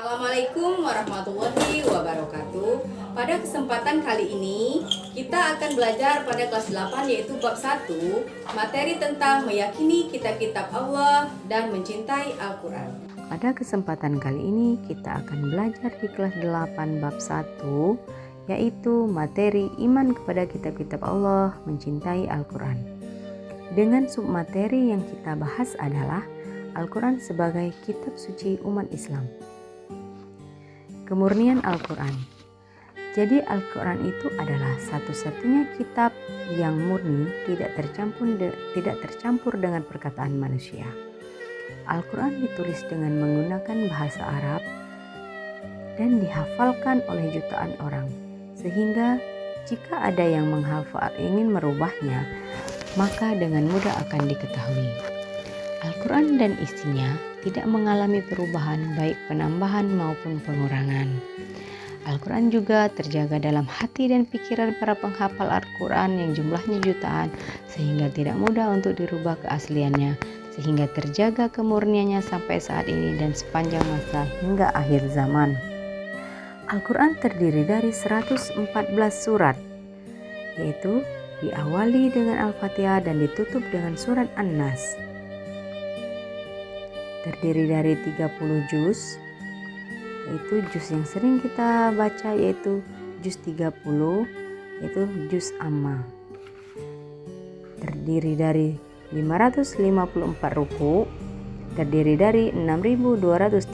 Assalamualaikum warahmatullahi wabarakatuh. Pada kesempatan kali ini kita akan belajar pada kelas 8 yaitu bab 1, materi tentang meyakini kitab-kitab Allah dan mencintai Al-Quran. Pada kesempatan kali ini kita akan belajar di kelas 8 bab 1 yaitu materi iman kepada kitab-kitab Allah, mencintai Al-Quran. Dengan submateri yang kita bahas adalah Al-Quran sebagai kitab suci umat Islam. Kemurnian Al-Quran. Jadi Al-Quran itu adalah satu-satunya kitab yang murni, tidak tercampur dengan perkataan manusia. Al-Quran ditulis dengan menggunakan bahasa Arab dan dihafalkan oleh jutaan orang, sehingga jika ada yang menghafal ingin merubahnya, maka dengan mudah akan diketahui. Al-Quran dan isinya tidak mengalami perubahan baik penambahan maupun pengurangan. Al-Quran juga terjaga dalam hati dan pikiran para penghafal Al-Quran yang jumlahnya jutaan, sehingga tidak mudah untuk dirubah keasliannya, sehingga terjaga kemurniannya sampai saat ini dan sepanjang masa hingga akhir zaman. Al-Quran terdiri dari 114 surat, yaitu diawali dengan Al-Fatihah dan ditutup dengan surat An-Nas. Terdiri dari 30 juz, yaitu juz yang sering kita baca yaitu juz 30, yaitu juz Amma. Terdiri dari 554 ruku, terdiri dari 6.236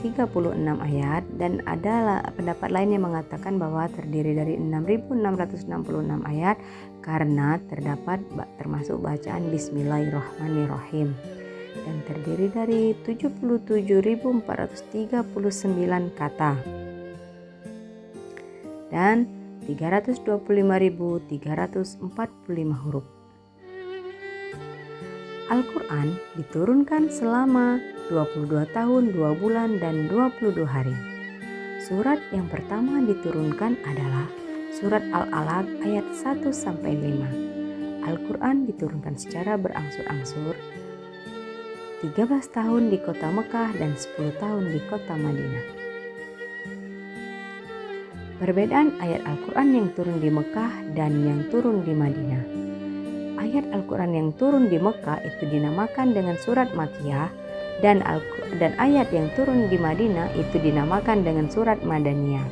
ayat, dan ada pendapat lain yang mengatakan bahwa terdiri dari 6.666 ayat karena termasuk bacaan Bismillahirrahmanirrahim, dan terdiri dari 77.439 kata dan 325.345 huruf. Al-Quran diturunkan selama 22 tahun, 2 bulan, dan 22 hari. Surat yang pertama diturunkan adalah surat Al-Alaq ayat 1-5. Al-Quran diturunkan secara berangsur-angsur, 13 tahun di kota Mekah dan 10 tahun di kota Madinah. Perbedaan ayat Al-Quran yang turun di Mekah dan yang turun di Madinah. Ayat Al-Quran yang turun di Mekah itu dinamakan dengan surat Makkiyah, dan ayat yang turun di Madinah itu dinamakan dengan surat Madaniyah.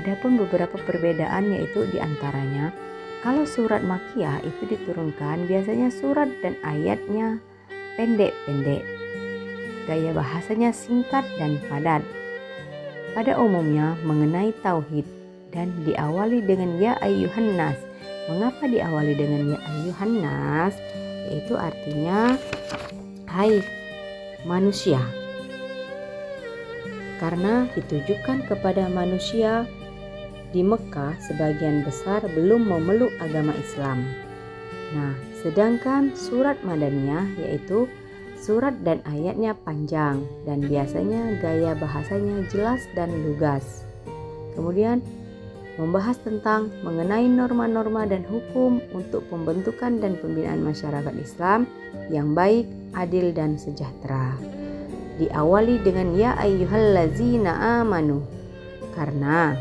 Adapun beberapa perbedaan yaitu diantaranya, kalau surat Makkiyah itu diturunkan biasanya surat dan ayatnya pendek-pendek, gaya bahasanya singkat dan padat, pada umumnya mengenai tauhid, dan diawali dengan ya ayyuhan nas. Mengapa diawali dengan ya ayyuhan nas? Yaitu artinya hai manusia, karena ditujukan kepada manusia di Mekah sebagian besar belum memeluk agama Islam. Nah, sedangkan surat Madaniyah yaitu surat dan ayatnya panjang dan biasanya gaya bahasanya jelas dan lugas. Kemudian membahas tentang mengenai norma-norma dan hukum untuk pembentukan dan pembinaan masyarakat Islam yang baik, adil, dan sejahtera. Diawali dengan ya ayyuhallazina amanu, karena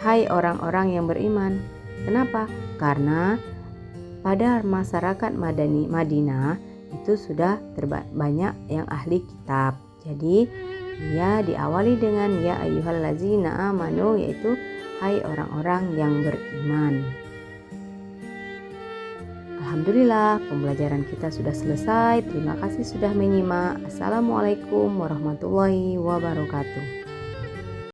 hai orang-orang yang beriman. Kenapa? Karena pada masyarakat Madinah itu sudah banyak yang ahli kitab. Jadi dia diawali dengan ya ayyuhallazina amanu, yaitu hai orang-orang yang beriman. Alhamdulillah, pembelajaran kita sudah selesai. Terima kasih sudah menyimak. Assalamualaikum warahmatullahi wabarakatuh.